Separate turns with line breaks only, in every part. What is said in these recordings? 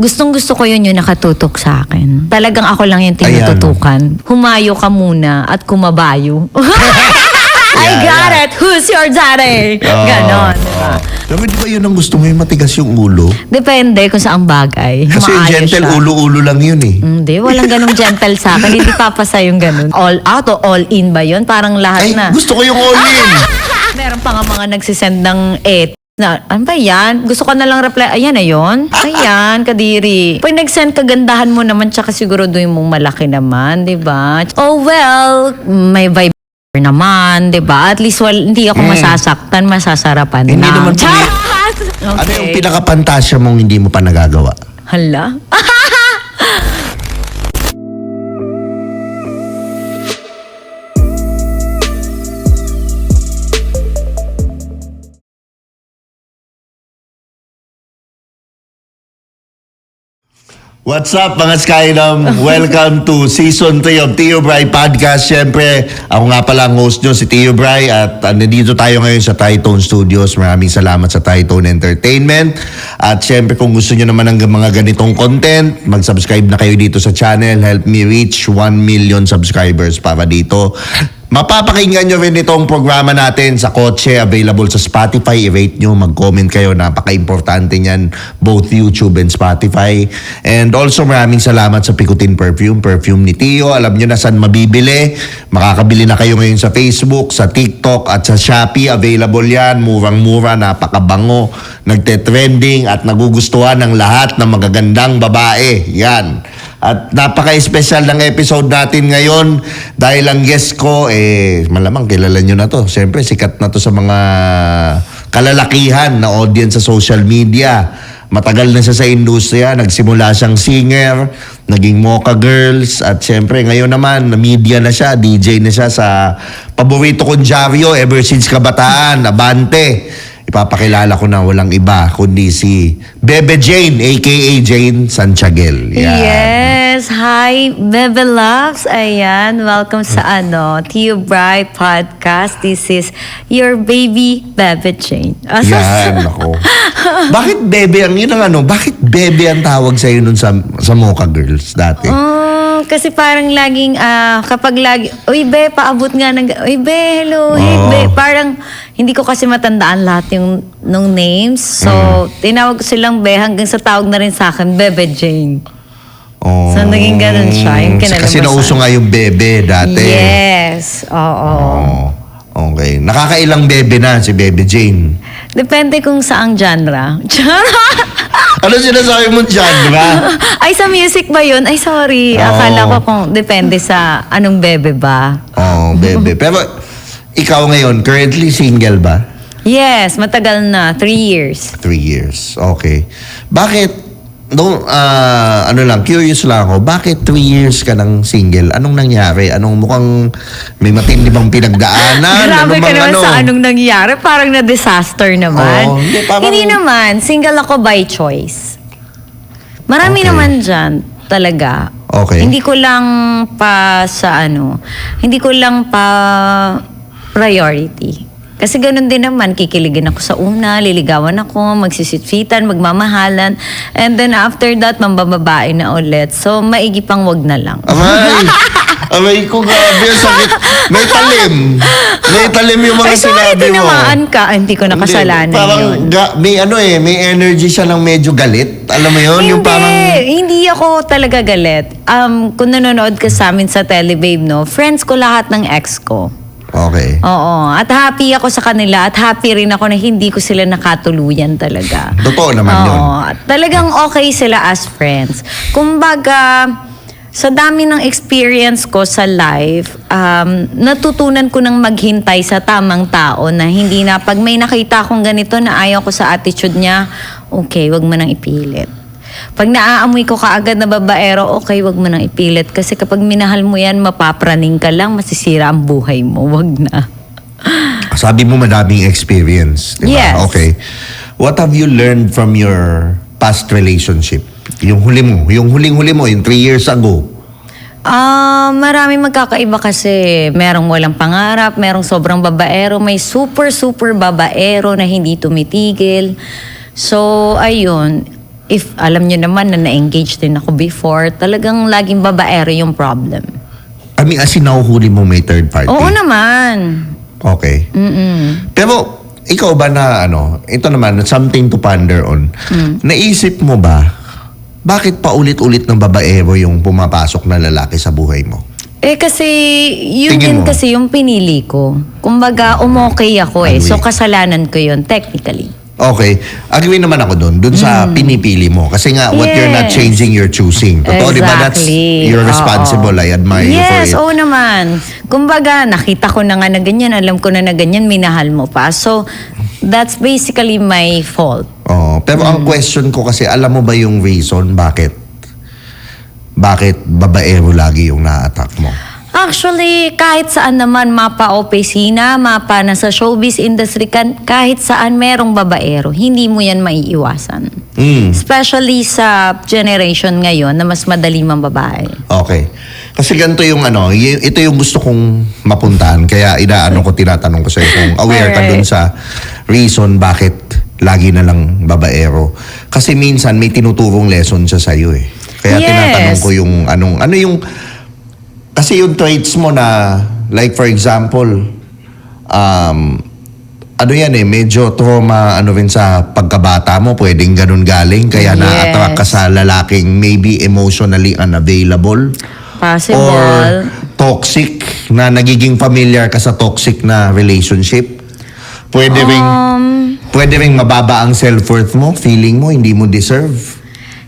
Gustong-gusto ko yun yung nakatutok sa akin. Talagang ako lang yung tinututukan. Humayo ka muna at kumabayo. I got it! Who's your daddy? Ganon, diba?
Pero di ba yun ang gusto mo, yung matigas yung ulo?
Depende kung saang bagay.
Kasi yung
Maayos
gentle,
siya.
ulo-ulo lang yun eh.
Hindi, walang ganong gentle sa akin. Hindi papasa yung ganon. All out o all in ba yun? Parang lahat
Ay,
na.
gusto ko yung all-in.
Meron pa nga mga nagsisend ng na, ano ba yan? Gusto ko na lang reply, ayan na yun. Ayan, kadiri. Pag nag-send kagandahan mo naman, tsaka siguraduhin mong malaki naman, di ba? Oh well, may vibe naman, di ba? At least hindi ako masasaktan, masasarapan
Hindi
na.
naman
Charot!
Ano yung pinakapantasya mong hindi mo pa nagagawa?
Hala?
What's up mga Skydom? Welcome to Season 3 of Tio Bry Podcast. Siyempre, ako nga pala ang host nyo, si Tio Bry. At nandito tayo ngayon sa Tritone Studios. Maraming salamat sa Tritone Entertainment. At siyempre, kung gusto nyo naman ng mga ganitong content, mag-subscribe na kayo dito sa channel. Help me reach 1 million subscribers para dito. Mapapakinggan nyo rin itong programa natin sa kotse, available sa Spotify. I-rate nyo, mag-comment kayo. Napaka-importante niyan, both YouTube and Spotify. And also maraming salamat sa Picotin Perfume ni Tio. Alam nyo na saan mabibili. Makakabili na kayo ngayon sa Facebook, sa TikTok at sa Shopee. Available yan, murang-mura, napakabango. Nagte-trending at nagugustuhan ng lahat ng magagandang babae. Yan. At napaka-special ng episode natin ngayon dahil ang guest ko, malamang kilala nyo na to. Siyempre, sikat na to sa mga kalalakihan na audience sa social media. Matagal na siya sa industriya, nagsimula siyang singer, naging Mocha Girls, at siyempre ngayon naman, media na siya, DJ na siya sa paborito kong dyaryo ever since kabataan, Abante. Ipapakilala ko na walang iba kundi si Bebe Jane aka Jane Santiaguel.
Yes, hi Bebe Loves. Ayan, welcome sa Tio Bry Podcast. This is your baby Bebe Jane.
Yan, ako. Bakit Bebe ang yun ang bakit Bebe ang tawag sa'yo nun sa Mocha Girls dati?
Kasi parang laging, kapag uy be, paabot nga ng, uy be, hello, hey be. Parang, hindi ko kasi matandaan lahat yung nung names. So, tinawag ko silang be hanggang sa tawag na rin sa akin, Bebe Jane.
Oh.
So, naging ganun siya. Yung
Kasi nauso nga yung Bebe dati.
Yes, oo.
Okay. Nakakailang Bebe na si Bebe Jane?
Depende kung saang genre.
Ano sinasabi mo genre?
Ay, sa music ba yun? Ay, sorry. Akala ko kung depende sa anong bebe ba.
Bebe. Pero ikaw ngayon, currently single ba?
Yes, matagal na. 3 years.
3 years. Okay. Bakit? Curious lang ako. Bakit 3 years ka ng single? Anong nangyari? Mukhang may matindi bang pinagdaanan?
Grabe ka naman sa anong nangyari. Parang na-disaster naman. Hindi naman. Single ako by choice. Marami naman dyan. Talaga.
Okay.
Hindi ko lang pa priority. Kasi ganun din naman, kikiligin ako sa una, liligawan ako, magsisitfitan, magmamahalan, and then after that, mambababae na ulit. So, maigi pang wag na lang.
Amay ko, grabe, sakit. May talim. May talim yung mga
Ay, sorry,
sinabi mo.
tinamaan ka. Hindi ko nakasalanan yun.
May energy siya ng medyo galit. Alam mo yun?
Hindi ako talaga galit. Kung nanonood ka sa amin sa Telebabe, no, friends ko lahat ng ex ko.
Okay.
Oo. At happy ako sa kanila at happy rin ako na hindi ko sila nakatuluyan talaga.
Totoo naman yun.
Talagang okay sila as friends. Kumbaga, sa dami ng experience ko sa life, natutunan ko nang maghintay sa tamang tao na hindi na pag may nakita akong ganito na ayaw ko sa attitude niya, okay, wag mo nang ipilit. Pag naaamoy ko kaagad na babaero, okay, wag mo nang ipilit. Kasi kapag minahal mo yan, mapapraning ka lang, masisira ang buhay mo. Wag na.
Sabi mo madaming experience, di ba?
Yes.
Okay. What have you learned from your past relationship? Yung huling-huli mo, yung 3 years ago.
Maraming magkakaiba kasi merong walang pangarap, merong sobrang babaero, may super babaero na hindi tumitigil. So, ayun. if alam nyo naman na na-engage din ako before, talagang laging babaero yung problem.
I mean, as in nahuhuli mo may third party?
Oo naman.
Okay. Pero, ikaw ba na ito naman, something to ponder on. Naisip mo ba, bakit paulit-ulit ng babaero yung pumapasok na lalaki sa buhay mo?
Kasi yun
Tingin
din
mo?
kasi yung pinili ko. Kumbaga, umokay ako
Agree.
So, kasalanan ko yun, technically.
Okay. Agree naman ako doon sa pinipili mo. Kasi nga, what you're not
Yes.
changing, you're choosing. Totoo, di ba? That's,
Exactly.
you're responsible. I admire you for
Yes,
it.
oo naman. Kumbaga, nakita ko na nga na ganyan, alam ko na ganyan, minahal mo pa. So, that's basically my fault.
Oh, pero ang question ko kasi, alam mo ba yung reason bakit babaero lagi yung na-attack mo?
Actually, kahit saan naman, mapa opisina, mapa nasa showbiz industry, kahit saan merong babaero, hindi mo yan maiiwasan. Especially sa generation ngayon na mas madali mang babae.
Okay. Kasi ganito yung ito yung gusto kong mapuntahan. Kaya tinatanong ko sa'yo kung aware ka
Alright.
dun sa reason bakit lagi na lang babaero. Kasi minsan may tinuturong lesson siya sa'yo eh. Kaya
Yes.
tinatanong ko yung ano yung, kasi yung traits mo na, like for example, medyo trauma, rin sa pagkabata mo, pwedeng ganun galing, kaya
Yes.
na-attract ka sa lalaking maybe emotionally unavailable.
Possible.
Or toxic, na nagiging familiar ka sa toxic na relationship. Pwede ring mababa ang self-worth mo, feeling mo, hindi mo deserve.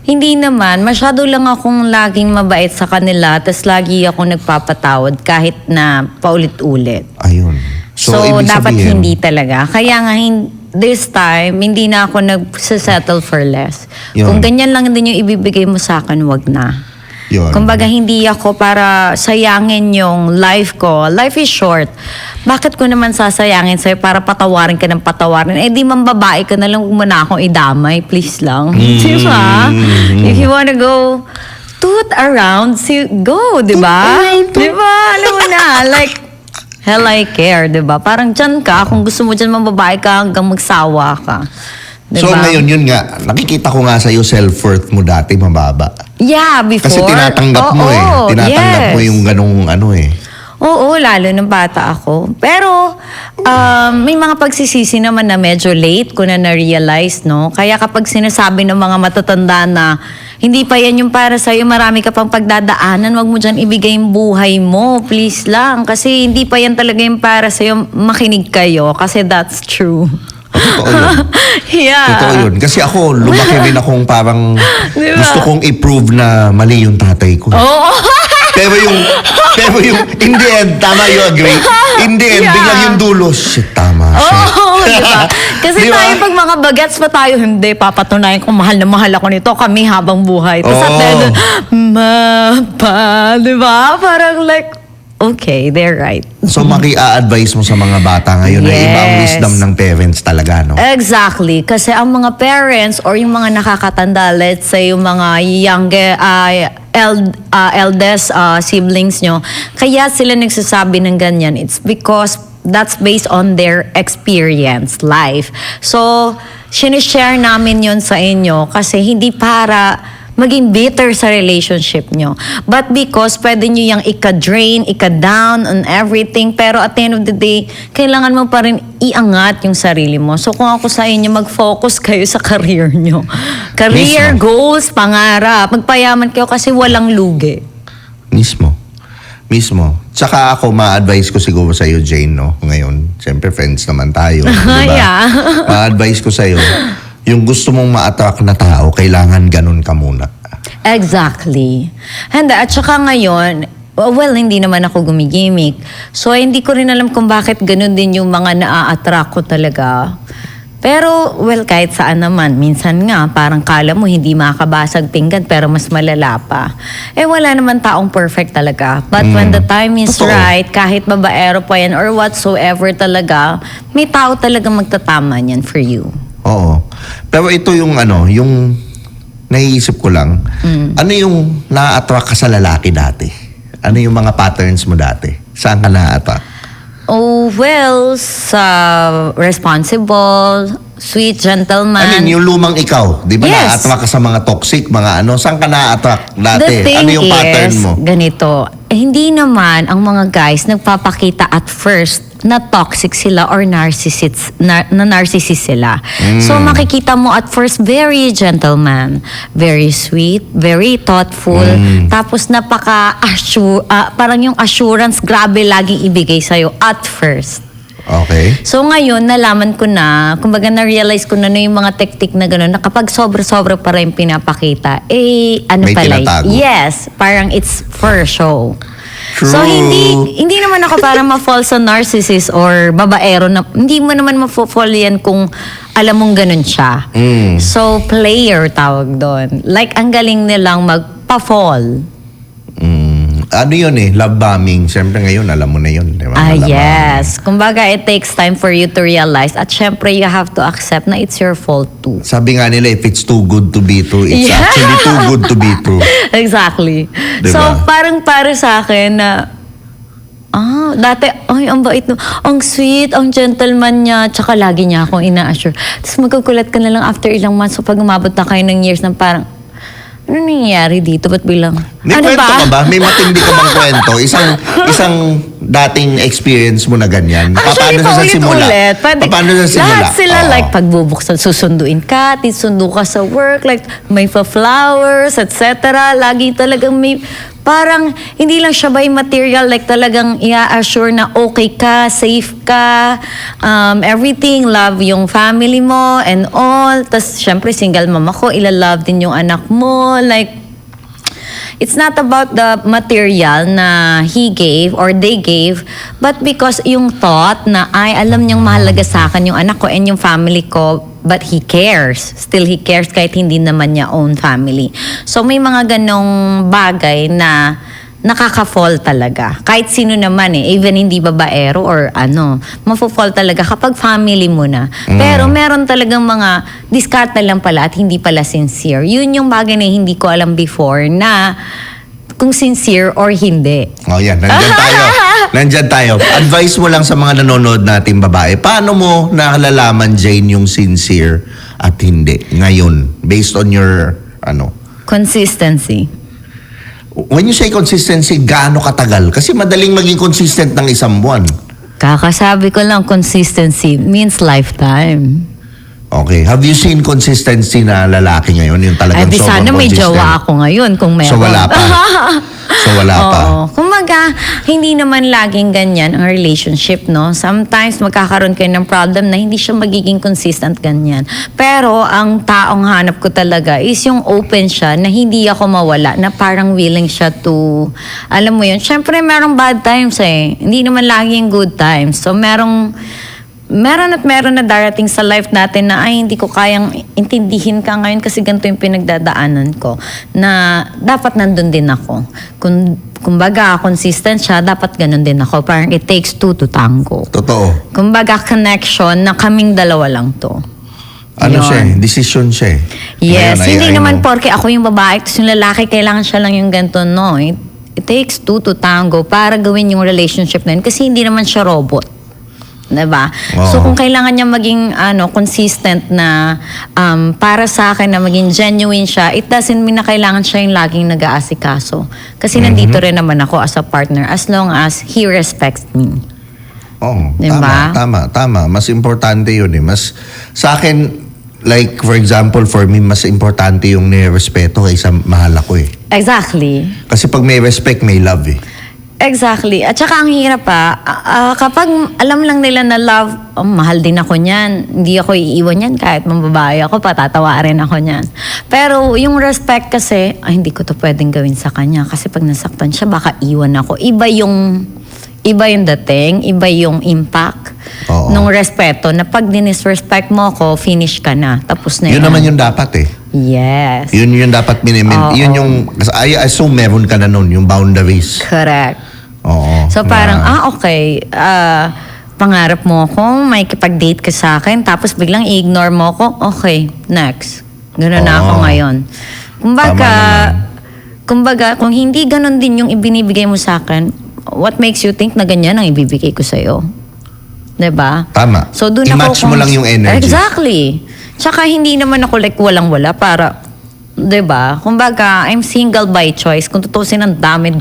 Hindi naman. Masyado lang akong laging mabait sa kanila, tas lagi ako nagpapatawad kahit na paulit-ulit.
Ayun.
So,
ibig
dapat
sabihin,
hindi talaga. Kaya nga, this time, hindi na ako nag-settle for less.
Yun.
Kung ganyan lang din yung ibibigay mo sa akin, wag na.
yun.
Kumbaga, hindi ako para sayangin yung life ko. Life is short. Bakit ko naman sasayangin sa'yo para patawarin ka ng patawarin? Eh, di man babae ka na lang, kung muna akong idamay. Please lang. Diba? If you wanna go toot around, go, diba? Diba? Alam mo na, like, hell I care, diba? Parang dyan ka, kung gusto mo dyan mababae ka hanggang magsawa ka. Diba?
So ngayon, yun nga, nakikita ko nga sa'yo self-worth mo dati mababa.
Yeah, before.
Kasi tinatanggap mo Tinatanggap mo yung ganong
Oo, lalo nung bata ako. Pero, may mga pagsisisi naman na medyo late ko na-realize, no? Kaya kapag sinasabi ng mga matatanda na hindi pa yan yung para sa'yo, marami ka pang pagdadaanan, wag mo dyan ibigay yung buhay mo, please lang. Kasi hindi pa yan talaga yung para sa'yo, makinig kayo. Kasi that's true.
Totoo yun.
Yeah.
Totoo yun. Kasi ako, lumaki rin akong parang
Diba?
gusto kong i-prove na mali yung tatay ko.
Oo.
Pero yung, in the end, tama, you agree? In the end,
Yeah.
biglang yung dulo, shit, tama, shit.
Oo, diba? Kasi
Diba?
tayo pag mga bagets pa tayo, hindi, papatunayan kung mahal na mahal ako nito, kami habang buhay. Tapos at
Oo.
the end, diba? Parang like, okay, they're right.
So, maki-a-advise mo sa mga bata ngayon na iba ang
Yes.
wisdom ng parents talaga, no?
Exactly. Kasi ang mga parents or yung mga nakakatanda, let's say yung mga eldest siblings nyo, kaya sila nagsasabi ng ganyan, it's because that's based on their experience, life. So, sinishare namin yon sa inyo kasi hindi para maging bitter sa relationship nyo. But because pwede nyo yung ika-drain, ika-down on everything, pero at the end of the day, kailangan mo pa rin iangat yung sarili mo. So kung ako sa inyo, mag-focus kayo sa career nyo. Career,
Mismo.
goals, pangarap. Magpayaman kayo kasi walang lugi.
Mismo. Tsaka ako, ma-advise ko siguro sa'yo, Jane, no? Ngayon, siyempre friends naman tayo. Diba?
Yeah.
Ma-advise ko sa'yo, yung gusto mong ma-attract na tao, kailangan ganun ka muna.
Exactly. And at saka ngayon, well, hindi naman ako gumigimik. So, hindi ko rin alam kung bakit ganun din yung mga naa-attract ko talaga. Pero, well, kahit saan naman. Minsan nga, parang kala mo hindi makakabasag pinggan pero mas malala pa. Eh, wala naman taong perfect talaga. But when the time is
Totoo.
right, kahit babaero pa yan or whatsoever talaga, may tao talaga magtatama niyan for you.
Oo. Pero ito yung yung naiisip ko lang, ano yung na-attract ka sa lalaki dati? Ano yung mga patterns mo dati? Saan ka na-attract?
Oh, well, sa responsible, sweet gentleman.
Ano yun, yung lumang ikaw? Di ba
Yes.
na-attract ka sa mga toxic, mga ano? Saan ka na-attract dati?
The thing
Ano yung pattern
is,
mo?
ganito, hindi naman ang mga guys nagpapakita at first na toxic sila or narcissist na narcissist sila. So makikita mo at first very gentleman, very sweet, very thoughtful, tapos parang yung assurance grabe laging ibigay sa'yo at first.
Okay.
So ngayon, nalaman ko na, kumbaga na-realize ko na yung mga tektik na gano'n, na kapag sobra-sobra pa rin pinapakita, ano
May
pala?
tinatago.
Yes, parang it's for show.
True.
So hindi naman ako para ma-fall sa narcissist or babaero na hindi mo naman ma-fall yan kung alam mong ganun siya. So player tawag doon. Like ang galing nilang magpa-fall.
Ano yun love bombing. Siyempre ngayon, alam mo na yun. Di ba? Love
Yes. Kumbaga, it takes time for you to realize. At syempre, you have to accept na it's your fault too.
bombing. Sabi nga nila, if it's too good to be true, it's
Yeah.
actually too good to be true.
Exactly.
Diba?
So, parang para sa akin na, dati, ay, ang bait no. Ang sweet, ang gentleman niya, tsaka lagi niya akong ina-assure. Tapos magkukulat ka na lang after ilang months. So, pag umabot na kayo ng years na parang, ano nangyayari dito? Ba't bilang,
May
ano
kwento ka ba? May matindi ka bang kwento? Isang dating experience mo na ganyan?
Actually, paulit-ulit.
Paano sa simula?
Lahat sila,
Oo.
like, pagbubuksan, susunduin ka, tisundo ka sa work, like, may flowers, etc. Lagi talagang may, parang, hindi lang siya by material, like, talagang i-assure na okay ka, safe ka, everything, love yung family mo, and all. Tapos, syempre, single mom ako, ilalove din yung anak mo, like, it's not about the material na he gave or they gave, but because yung thought na, ay, alam niyang mahalaga sa akin yung anak ko and yung family ko, but he cares. Still, he cares kahit hindi naman niya own family. So, may mga ganong bagay na nakaka-fall talaga. Kahit sino naman even hindi babaero or mafo-fall talaga kapag family mo na. Pero meron talagang mga diskarte lang pala at hindi pala sincere. Yun yung bagay na hindi ko alam before na kung sincere or hindi.
Oh, yan. Nandyan tayo. Advice mo lang sa mga nanonood nating babae. Paano mo nakalalaman, Jane, yung sincere at hindi ngayon? Based on your,
Consistency.
When you say consistency, gaano katagal? Kasi madaling maging consistent ng isang buwan.
Kakasabi ko lang, consistency means lifetime.
Okay. Have you seen consistency na lalaki ngayon? Yung talagang
Ay, di
sobrang
sana may
consistent?
jowa ako ngayon kung meron.
So wala pa.
Oo. Kumbaga, hindi naman laging ganyan ang relationship, no? Sometimes magkakaroon kayo ng problem na hindi siya magiging consistent ganyan. Pero ang taong hanap ko talaga is yung open siya na hindi ako mawala, na parang willing siya to, alam mo yun, syempre merong bad times Hindi naman laging good times. So meron na darating sa life natin na ay hindi ko kayang intindihin ka ngayon kasi ganito yung pinagdadaanan ko, na dapat nandun din ako. Kumbaga, consistent siya, dapat ganun din ako. Parang it takes two to tango.
Totoo.
Kumbaga, connection na kaming dalawa lang to.
Ano
Yun.
siya Decision siya
Yes,
Ngayon,
hindi
I
naman
know.
porke ako yung babae, tapos yung lalaki, kailangan siya lang yung ganito, no. It takes two to tango para gawin yung relationship na yun kasi hindi naman siya robot. Diba?
Oo.
So kung kailangan niya maging consistent na para sa akin na maging genuine siya, it doesn't mean na kailangan siya yung laging nag-aasikaso. Kasi nandito rin naman ako as a partner as long as he respects me.
Oh,
Diba?
tama. Mas importante yun Mas, sa akin, like, for example, for me, mas importante yung nirespeto kaysa mahal ako
Exactly.
Kasi pag may respect, may love
Exactly. At saka ang hirap kapag alam lang nila na love, mahal din ako niyan. Hindi ako iiwan niyan kahit mambabae ako, patatawarin ako niyan. Pero yung respect kasi, hindi ko to pwedeng gawin sa kanya. Kasi pag nasaktan siya, baka iwan ako. Iba yung dating, iba yung impact nung respeto na pag dinisrespect mo ako, finish ka na. Tapos na
Yun naman yung dapat
Yes.
Yun yung dapat yun yung, I assume meron ka na nun, yung boundaries.
Correct.
Oo.
So parang, okay, pangarap mo ako, may kipag-date ka sa akin, tapos biglang i-ignore mo ako, okay, next. Gano'n na ako ngayon. Kumbaga, kung hindi ganon din yung ibinibigay mo sa akin, what makes you think na ganyan ang ibibigay ko sa'yo? 'Diba?
Tama.
So doon
I-match mo lang yung energy.
Exactly. Tsaka hindi naman ako like walang-wala para, 'di ba? Kumbaga, I'm single by choice. Kung tutusin, ang dami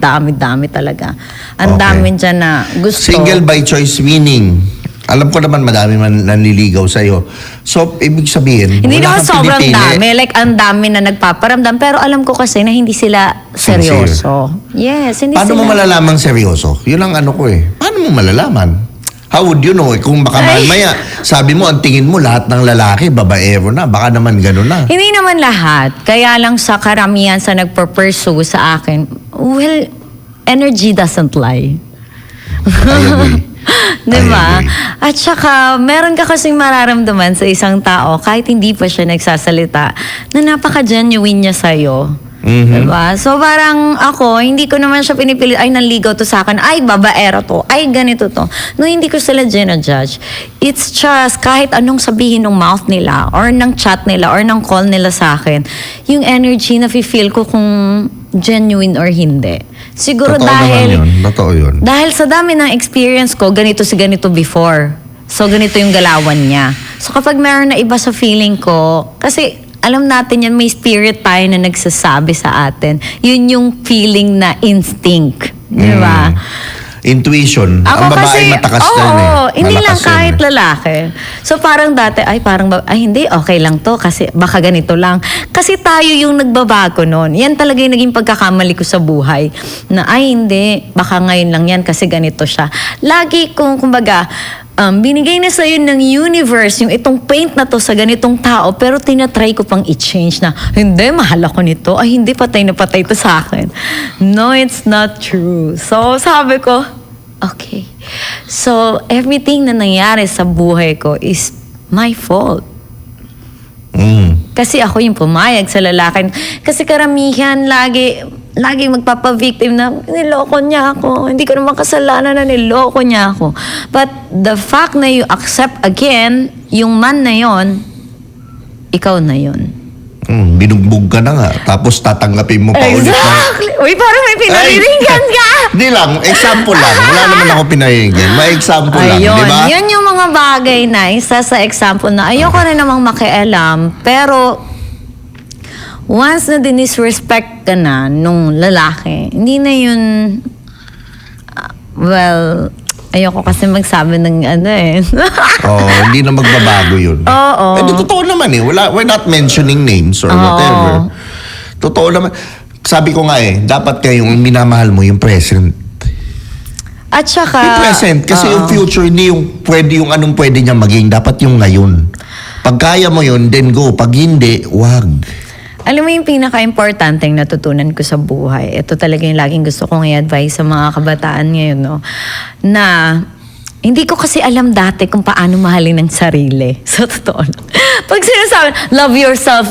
talaga. Ang
Okay.
dami dyan na gusto.
Single by choice meaning, alam ko naman madami man nanliligaw sa'yo. So, ibig sabihin,
Hindi
wala
naman
kang
sobrang
pinipili.
dami. Like, ang dami na nagpaparamdam. Pero alam ko kasi na hindi sila seryoso. Yes, hindi
Paano
sila.
mo malalamang seryoso? Yun ang ano ko eh. Paano mo malalaman? How would you know? Kung baka maya, sabi mo, ang tingin mo, lahat ng lalaki, babaero na. Baka naman gano'n na.
Hindi naman lahat. Kaya lang sa karamihan sa nagpo-pursue sa akin, well, energy doesn't lie.
I agree.
Diba?
I agree.
At saka, meron ka kasing mararamdaman sa isang tao kahit hindi pa siya nagsasalita na napaka-genuine niya sa'yo. Diba? So parang ako, hindi ko naman siya pinipilit, ay nanligaw to sa akin, ay babaero to, ay ganito to. No, hindi ko sila ginajudge. It's just kahit anong sabihin ng mouth nila or ng chat nila or ng call nila sa akin, yung energy na feel ko kung genuine or hindi. Siguro
Totoo
dahil
naman yun. Totoo yun.
dahil sa dami ng experience ko, ganito si ganito before. So, ganito yung galawan niya. So, kapag meron na iba sa feeling ko, kasi alam natin yan, may spirit tayo na nagsasabi sa atin. Yun yung feeling na instinct. Di ba?
Intuition. Ang babae matakas
oo,
yan eh.
hindi lang
Malakas yan
kahit
eh.
lalaki. So parang dati, ay hindi, okay lang to kasi baka ganito lang. Kasi tayo yung nagbabago nun. Yan talaga yung naging pagkakamali ko sa buhay. Na ay hindi, baka ngayon lang yan kasi ganito siya. Lagi kong, kumbaga, binigay na sa'yo ng universe yung itong paint na to sa ganitong tao, pero tinatry ko pang i-change na, hindi, mahal ako nito. Ay, hindi, patay na patay to sa akin. No, it's not true. So, sabi ko, okay. So, everything na nangyari sa buhay ko is my fault. Kasi ako yung pumayag sa lalaki. Kasi karamihan, lagi magpapa-victim na niloko niya ako. Hindi ko naman kasalanan na niloko niya ako. But the fact na you accept again, yung man na yon, ikaw na yon.
Binugbog ka na nga. Tapos tatanggapin mo pa ulit na.
Exactly! Uy, parang may pinariringan ka!
Hindi lang. Example lang. Wala naman ako pinariringan. May example lang.
Ayun,
Di ba?
yun yung mga bagay na isa sa example na ayoko rin namang makialam, pero once na dinisrespect ka na nung lalaki, hindi na yun, well, ayoko kasi magsabi ng ano eh.
Hindi na magbabago yun.
Oo.
Eh, di totoo naman eh. We're not mentioning names or whatever. Totoo naman. Sabi ko nga eh, dapat kayong minamahal mo yung present.
At saka,
Yung present. Kasi yung future, hindi yung pwede yung anong pwede niya maging. Dapat yung ngayon. Pag kaya mo yun, then go. Pag hindi, wag.
alam mo yung pinaka-importanteng natutunan ko sa buhay, ito talaga yung laging gusto kong i-advise sa mga kabataan ngayon, no? Na hindi ko kasi alam dati kung paano mahalin ang sarili. Sa totoo lang. Pag sinasabi, love yourself.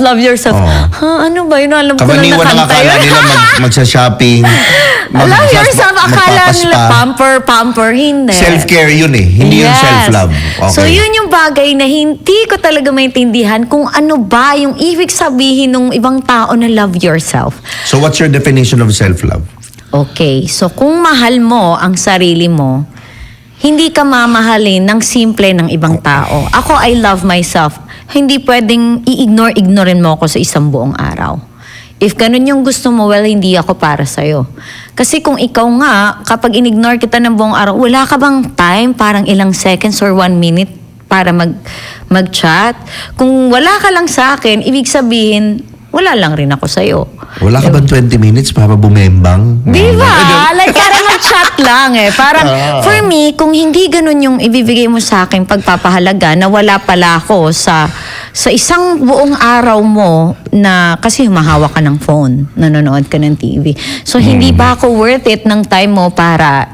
Ha, ano ba yun? Alam ko lang
Kabaniwan ang
nakanta
akala
yun.
nila magsha-shopping.
Love yourself. Akala nila
magpapaspa.
pamper. Hindi.
Self-care yun eh. Hindi yung
Yes.
self-love. Okay.
So yun yung bagay na hindi ko talaga maintindihan kung ano ba yung ibig sabihin ng ibang tao na love yourself.
So what's your definition of self-love?
Okay, so kung mahal mo ang sarili mo, hindi ka mamahalin ng simple ng ibang tao. Ako, I love myself. Hindi pwedeng i-ignorin mo ako sa isang buong araw. If ganun yung gusto mo, well, hindi ako para sa'yo. Kasi kung ikaw nga, kapag in-ignore kita ng buong araw, wala ka bang time, parang ilang seconds or 1 minute para mag-chat? Kung wala ka lang sa akin, ibig sabihin, wala lang rin ako sa'yo.
Wala ka bang 20 minutes para bumembang?
Di ba? Like, parang mag-chat lang eh. Parang, for me, kung hindi ganun yung ibibigay mo sa akin pagpapahalaga na wala pala ako sa isang buong araw mo na kasi humahawak ka ng phone, nanonood ka ng TV. So, hindi ba ako worth it ng time mo para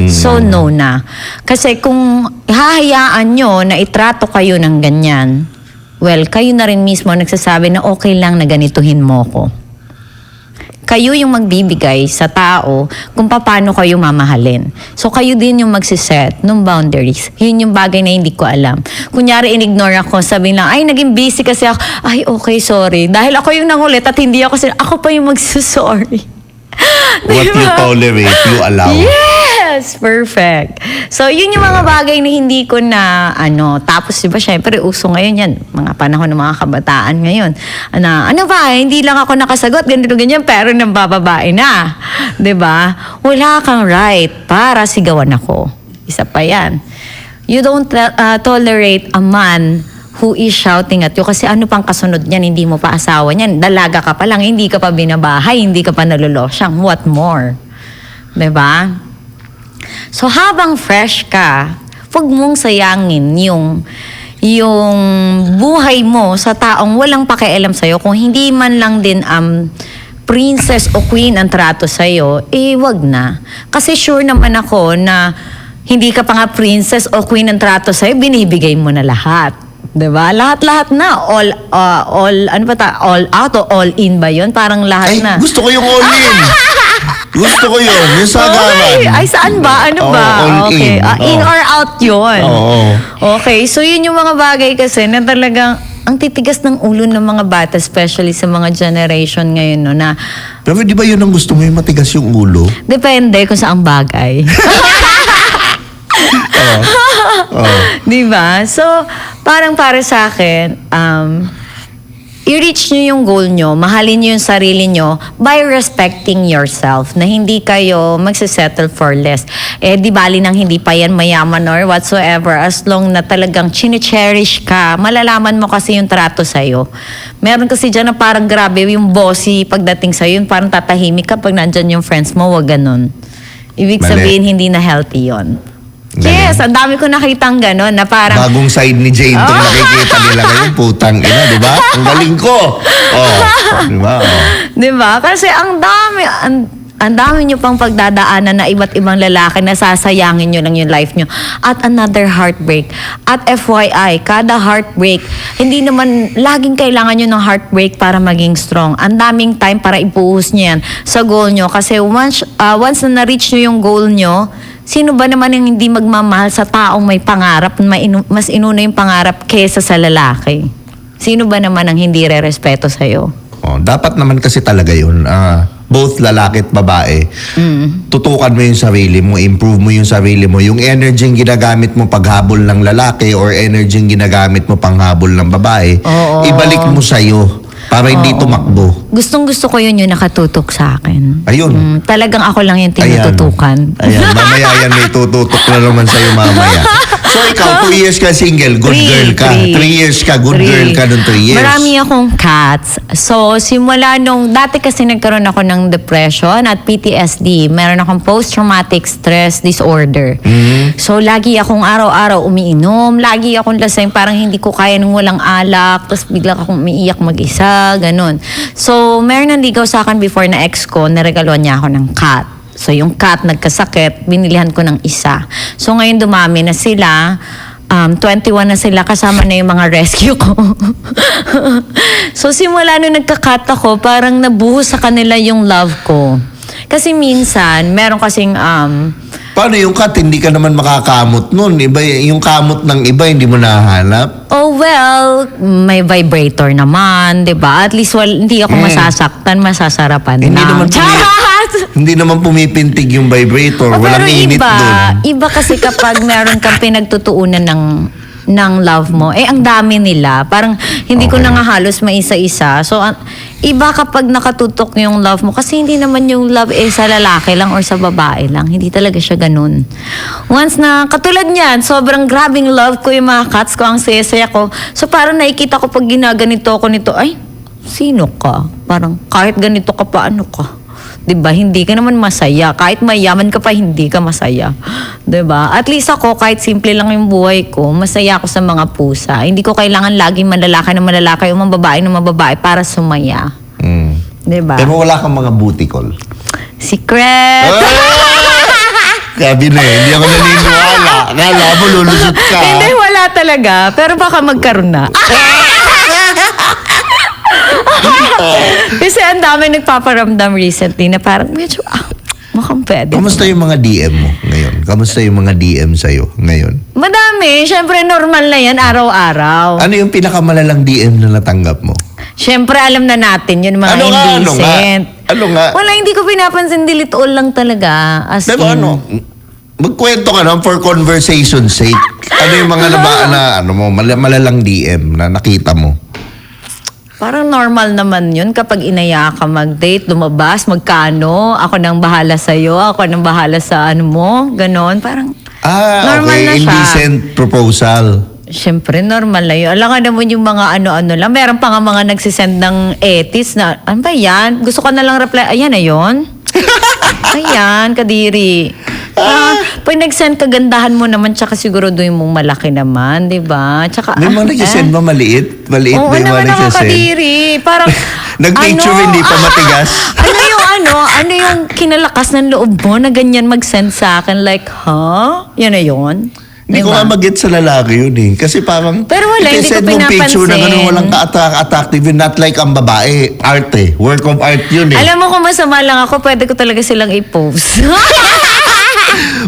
so no na. Kasi kung hahayaan nyo na itrato kayo ng ganyan, well, kayo na rin mismo nagsasabi na okay lang na ganituhin mo ko. Kayo yung magbibigay sa tao kung paano kayo mamahalin. So, kayo din yung magsiset ng boundaries. Yun yung bagay na hindi ko alam. Kunyari, in-ignore ako, sabihin lang, ay, naging busy kasi ako. Ay, okay, sorry. Dahil ako yung nangulit at hindi ako pa yung magsusorry.
What you tolerate, you allow.
Yes! Yes, perfect. So, yun yung mga bagay na hindi ko na, tapos diba, syempre, uso ngayon yan, mga panahon ng mga kabataan ngayon. Ano ba, hindi lang ako nakasagot, ganito, ganyan, pero nang bababae na. Diba? Wala kang right para sigawan ako. Isa pa yan. You don't tolerate a man who is shouting at you. Kasi ano pang kasunod niyan, hindi mo pa asawa niyan. Dalaga ka pa lang, hindi ka pa binabahay, hindi ka pa nalulosyang. What more? Diba? So habang fresh ka, huwag mong sayangin yung buhay mo sa taong walang pakialam sa'yo. Kung hindi man lang din princess o queen ang trato sa'yo, wag na. Kasi sure naman ako na hindi ka pa nga princess o queen ang trato sa'yo, binibigay mo na lahat. Diba? Lahat-lahat na. All out o all in ba yun? Parang lahat
Ay,
na.
gusto ko yung all in. Gusto ko yun. Yung sagaran.
Ay, saan ba? Ano ba?
All
Okay.
in.
In or out yun.
Oo.
Okay. So, yun yung mga bagay kasi na talagang ang titigas ng ulo ng mga bata, especially sa mga generation ngayon, no, na
Pero di ba yun ang gusto mo, yung matigas yung ulo?
depende kung saang bagay. Di ba? So, parang para sa akin, i-reach nyo yung goal nyo, mahalin nyo yung sarili nyo by respecting yourself, na hindi kayo magsisettle for less. Di bali nang hindi pa yan mayaman or whatsoever, as long na talagang chine-cherish ka, malalaman mo kasi yung trato sa'yo. Meron kasi dyan na parang grabe yung bossy pagdating sa'yo, yung parang tatahimik ka pag nandyan yung friends mo, wag ganun. Ibig
Mali.
sabihin, hindi na healthy yon. Yes, ang dami ko nakitang gano'n na parang
Bagong side ni Jane itong nakikita nila ngayon, putang ina, di ba? Ang galing ko. Di ba?
Di ba? Kasi ang dami nyo pang pagdadaanan na iba't ibang lalaki na sasayangin nyo lang yung life nyo. At another heartbreak. At FYI, kada heartbreak, hindi naman laging kailangan nyo ng heartbreak para maging strong. Ang daming time para ipuhos nyo yan sa goal nyo. Kasi once na na-reach nyo yung goal nyo, sino ba naman yung hindi magmamahal sa taong may pangarap, mas inuna yung pangarap kesa sa lalaki? Sino ba naman ang hindi re-respeto sa'yo?
Dapat naman kasi talaga yun. Both lalaki at babae. Tutukan mo yung sarili mo, improve mo yung sarili mo. Yung energy yung ginagamit mo paghabol ng lalaki or energy yung ginagamit mo panghabol ng babae,
Oo.
ibalik mo sa'yo para hindi tumakbo.
Gustong-gusto ko yun yung nakatutok sa akin.
Ayun.
Talagang ako lang yung tinututukan.
Ayan, mamaya yan may tututok na naman sa'yo mamaya. So ikaw, 2 years ka single, good girl ka. 3 years ka, good girl ka nung 3 years.
Marami akong cats. So, simula nung, dati kasi nagkaroon ako ng depression at PTSD. Meron akong post-traumatic stress disorder. So, lagi akong araw-araw umiinom. Lagi akong lasing, parang hindi ko kaya nung walang alak. Tapos bigla akong umiiyak mag-isa, ganun. So, meron nanligaw sa akin before na ex ko, naregaluhan niya ako ng cat. So, yung cat nagkasakit, binilihan ko ng isa. So, ngayon dumami na sila. 21 na sila, kasama na yung mga rescue ko. So, simula nung nagka-cat ako, parang nabuhos sa kanila yung love ko. Kasi minsan, meron kasing...
Paano yung cat? Hindi ka naman makakamot nun. Iba, yung kamot ng iba, hindi mo nahanap.
Oh, well, may vibrator naman, di ba? At least hindi ako masasaktan, masasarapan
Hindi
lang.
naman Hindi naman pumipintig yung vibrator. Walang
Pero
init dun.
iba kasi kapag meron kang pinagtutuunan ng love mo, ang dami nila. Parang hindi ko na nga halos maisa-isa. So, iba kapag nakatutok yung love mo. Kasi hindi naman yung love sa lalaki lang or sa babae lang. Hindi talaga siya ganun. Once na, katulad niyan, sobrang grabing love ko yung mga cats ko, ang saya-saya ko. So, parang nakikita ko pag ginaganito ko nito, ay, sino ka? Parang kahit ganito ka pa, ano ka? 'Di ba? Hindi ka naman masaya. Kahit mayaman ka pa, hindi ka masaya. 'Di ba? At least ako, kahit simple lang yung buhay ko, masaya ako sa mga pusa. Hindi ko kailangan laging malalaki na malalaki o mababae na mababae para sumaya. 'Di ba?
Pero wala kang mga butikol.
Secret!
Sabi na hindi ako naniniwala. Akala mo, lulusot ka.
Hindi, wala talaga. Pero baka magkaroon na. Kasi ang dami nagpaparamdam recently na parang medyo, mukhang pwede.
Kamusta yung mga DM mo ngayon? Kamusta yung mga DM sa'yo ngayon?
Madami. Siyempre, normal na yan, araw-araw.
Ano yung pinakamalalang DM na natanggap mo?
Siyempre, alam na natin yun, mga indecent.
Ano nga?
Wala, hindi ko pinapansin. Delete all lang talaga. As
Diba
in.
ano? magkwento ka naman for conversation's sake. Ano yung mga malalang DM na nakita mo?
Parang normal naman yun kapag inaya ka mag-date, lumabas, magkano, ako nang bahala sa'yo, ako nang bahala sa ano mo, ganon. Parang normal
okay.
na siya.
Indecent proposal.
Siyempre, normal na yun. Alam ka naman yung mga ano-ano lang. Meron pa nga mga nagsisend ng etis na, ano ba yan? Gusto ko na lang reply, ayan na yun. Ayan, kadiri. Pag nag-send kagandahan mo naman, tsaka siguro doon mong malaki naman, di ba? Tsaka,
May mga nag-send ba maliit? Maliit
oo
ba yung
naman,
mga nag-send?
nakakadiri. Parang,
Nag-picture hindi pa matigas?
ano yung kinalakas ng loob mo na ganyan mag-send sa akin? Like, Yan na yun?
Hindi ko
Diba?
nga mag-get sa lalaki yun eh. Kasi parang,
Pero wala, hindi ko
send mong picture na
pinapansin.
ganun, walang ka-attractive yun. Not like ang babae. Art eh. Work of art yun eh.
Alam mo kung masama lang ako, pwede ko talaga silang i-post.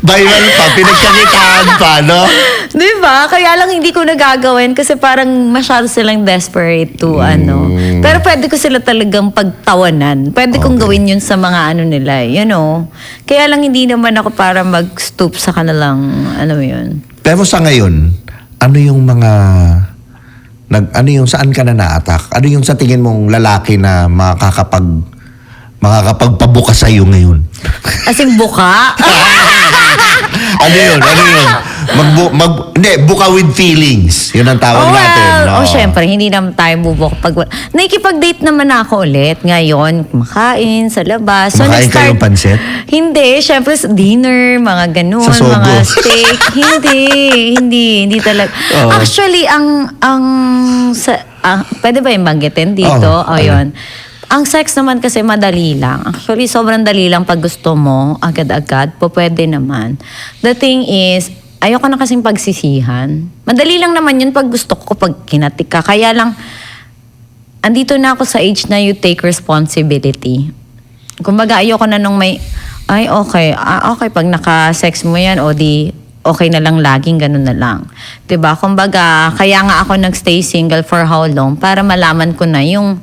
Viral pa, pinagkakitaan pa, no?
Di ba? Kaya lang hindi ko nagagawin kasi parang masyado silang desperate to ano. Pero pwede ko sila talagang pagtawanan. Pwede kong gawin yun sa mga ano nila, you know. Kaya lang hindi naman ako para mag-stoop sa kanilang, ano yun.
Pero sa ngayon, ano yung mga... ano yung saan ka na na-attack? Ano yung sa tingin mong lalaki na makakapagpabuka sa'yo ngayon?
Asing buka?
Ano yun? Hindi, buka with feelings. Yun ang tawag natin. No?
Syempre, hindi naman tayo bubuk pag... Nakikipag-date naman ako ulit ngayon. Kumakain sa labas.
Kumakain kayong pansit?
Hindi. Syempre, sa dinner, mga ganun,
Sa Sogo.
mga steak. hindi talaga.
Oo.
Actually, pwede ba yung banggitin dito?
Oo.
Yun. Ang sex naman kasi madali lang. Actually, sobrang dali lang pag gusto mo, agad-agad, pwede naman. The thing is, ayoko na kasing pagsisihan. Madali lang naman yun pag gusto ko, pag kinatik ka. Kaya lang, andito na ako sa age na you take responsibility. Kumbaga, ayoko na nung may, okay, pag naka-sex mo yan, o di, okay na lang laging, ganun na lang. Diba? Kumbaga, kaya nga ako nagstay single for how long? Para malaman ko na yung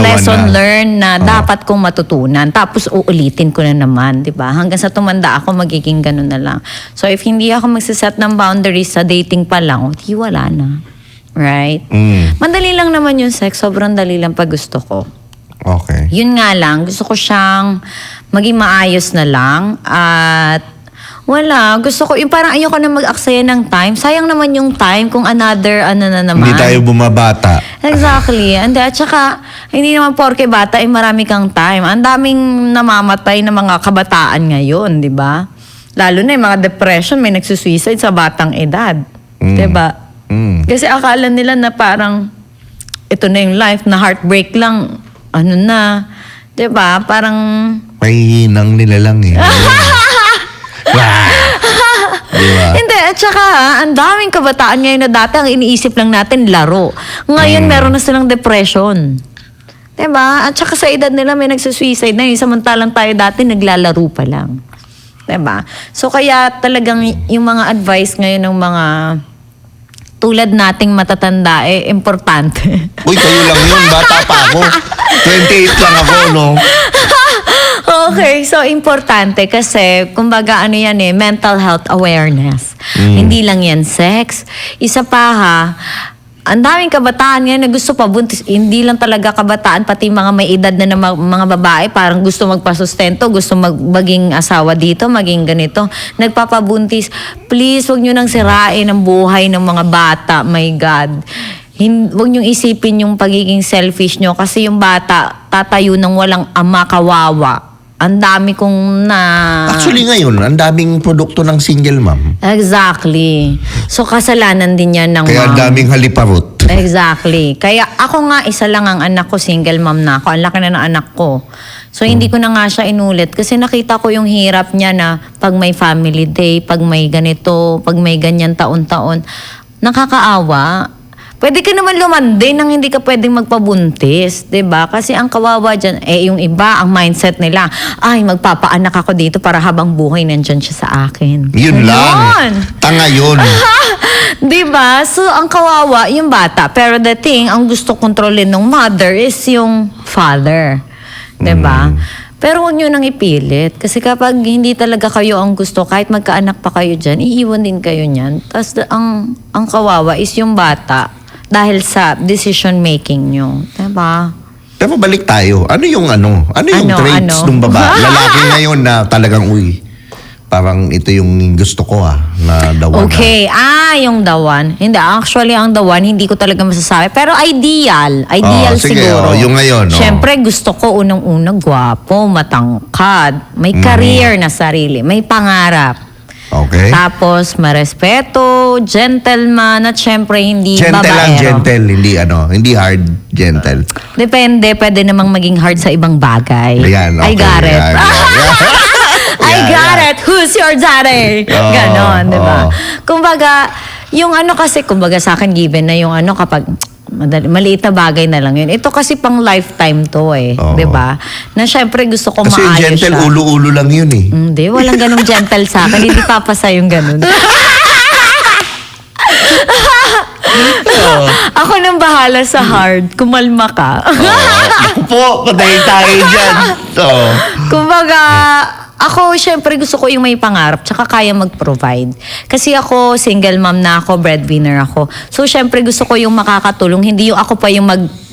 lesson learned na dapat kong matutunan. Tapos uulitin ko na naman, di ba? Hanggang sa tumanda ako, magiging ganun na lang. So if hindi ako magsiset ng boundaries sa dating pa lang, di wala na. Right? Madali lang naman yung sex. Sobrang dali lang pag gusto ko.
Okay.
Yun nga lang, gusto ko siyang maging maayos na lang. At wala, gusto ko, yung parang ayoko na mag-aksaya ng time. Sayang naman yung time kung another, ano na naman.
Hindi tayo bumabata.
Exactly. And at saka, hindi naman porke bata, marami kang time. Ang daming namamatay na mga kabataan ngayon, di ba? Lalo na yung mga depression, may nagsusuicide sa batang edad. Di ba? Kasi akala nila na parang, ito na yung life, na heartbreak lang, ano na. Di ba? Parang...
May hinang nila lang eh. Diba?
Hindi, at saka ang daming kabataan ngayon na dati ang iniisip lang natin laro. Ngayon meron na silang depression. Diba? At saka sa edad nila may nagsusuicide na yun. Samantalang tayo dati naglalaro pa lang. Diba? So kaya talagang yung mga advice ngayon ng mga tulad nating matatanda, importante.
Uy, kayo lang yun. Bata pa ako. 28 lang ako, no?
Okay, so importante kasi kumbaga ano yan mental health awareness. Hindi lang yan sex. Isa pa ang daming kabataan ngayon na gusto pa buntis. Hindi lang talaga kabataan, pati mga may edad na mga babae, parang gusto magpasustento, gusto maging asawa dito, maging ganito. Nagpapabuntis. Please, wag nyo nang sirain ang buhay ng mga bata. My God. Huwag niyong isipin yung pagiging selfish nyo kasi yung bata tatayo ng walang ama, kawawa. Ang dami kong
Actually ngayon, ang daming produkto ng single mom.
Exactly. So kasalanan din yan ng
Kaya ang
mom.
daming haliparot.
Exactly. Kaya ako nga, isa lang ang anak ko, single mom na ako. Ang laki na ng anak ko. So hindi ko na nga siya inulit kasi nakita ko yung hirap niya na pag may family day, pag may ganito, pag may ganyan taon-taon, nakakaawa. Pwede ka naman lumandi nang hindi ka pwedeng magpabuntis, 'di ba? Kasi ang kawawa diyan yung iba ang mindset nila, ay magpapaanak ako dito para habang buhay nandiyan siya sa akin.
Yun lang. Tanga yun.
'Di ba? So ang kawawa yung bata, pero the thing ang gusto kontrolin ng mother is yung father. 'Di ba? Pero huwag nyo nang ipilit. Kasi kapag hindi talaga kayo ang gusto, kahit magkaanak pa kayo dyan, iiwan din kayo niyan. Tapos ang kawawa is yung bata dahil sa decision making nyo. Diba?
Pero balik tayo. Ano yung traits ng babae? Lalaki ngayon na talagang, parang ito yung gusto ko na the one.
Okay. Yung the one. Hindi, actually, ang the one, hindi ko talaga masasabi. Pero ideal. Ideal
sige,
siguro.
yung ngayon.
Siyempre, gusto ko unang-unang gwapo, matangkad, may career na sarili, may pangarap.
Okay.
Tapos, marespeto, gentleman, at syempre, hindi
Gentle
babaero.
lang, gentle. Hindi hard, gentle.
Depende, pwede namang maging hard sa ibang bagay.
Ayan, okay.
I got it. I
Yeah,
got
yeah.
it. Who's your daddy?
Oo,
Ganon, di ba?
oo.
Kumbaga, yung kumbaga sa akin given na yung kapag maliit na bagay na lang yun. Ito kasi pang lifetime to
Oo.
di ba? Na syempre gusto ko
Kasi yung
maayos
gentle,
siya.
ulo-ulo lang yun eh.
Hindi, walang ganong gentle sa akin. Hindi papasa yung ganon. Ako nang bahala sa hard. Kumalma ka.
Po, patayin tayo dyan.
Kumbaga, ako, syempre gusto ko yung may pangarap tsaka kaya mag-provide. Kasi ako, single mom na ako, breadwinner ako. So, syempre gusto ko yung makakatulong. Hindi yung ako pa yung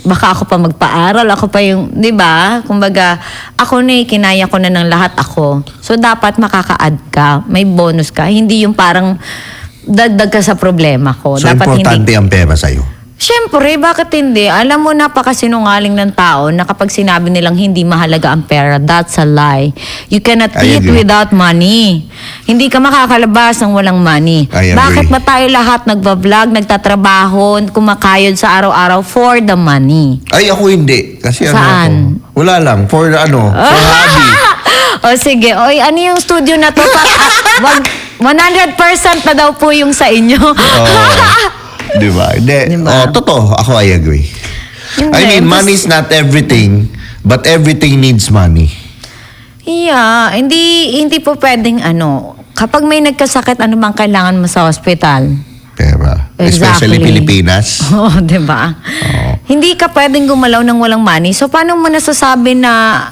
baka ako pa magpaaral, ako pa yung, di ba? Kumbaga, ako na kinaya ko na ng lahat ako. So, dapat makaka-add ka. May bonus ka. Hindi yung parang dagdag ka sa problema ko.
So,
dapat
importante ang pera sa'yo.
Siyempre, bakit hindi? Alam mo, napakasinungaling ng tao na kapag sinabi nilang hindi mahalaga ang pera, that's a lie. You cannot
I
eat
agree.
without money. Hindi ka makakalabas ng walang money.
I agree.
Bakit ba tayo lahat nagbablog, nagtatrabaho, kumakayod sa araw-araw for the money?
Ay, ako hindi. Kasi
Saan?
ako, wala lang. For hobby.
O sige, oy, ano yung studio na to? 100% na daw po yung sa inyo.
Di ba? Hindi.
Diba?
Totoo. Ako, I agree.
Hindi,
I mean, money is not everything, but everything needs money.
Yeah, hindi po pwedeng kapag may nagkasakit, ano bang kailangan mo sa hospital?
Pera.
Exactly.
Especially Pilipinas.
Oo, di ba? Hindi ka pwedeng gumalaw ng walang money. So, paano mo nasasabi na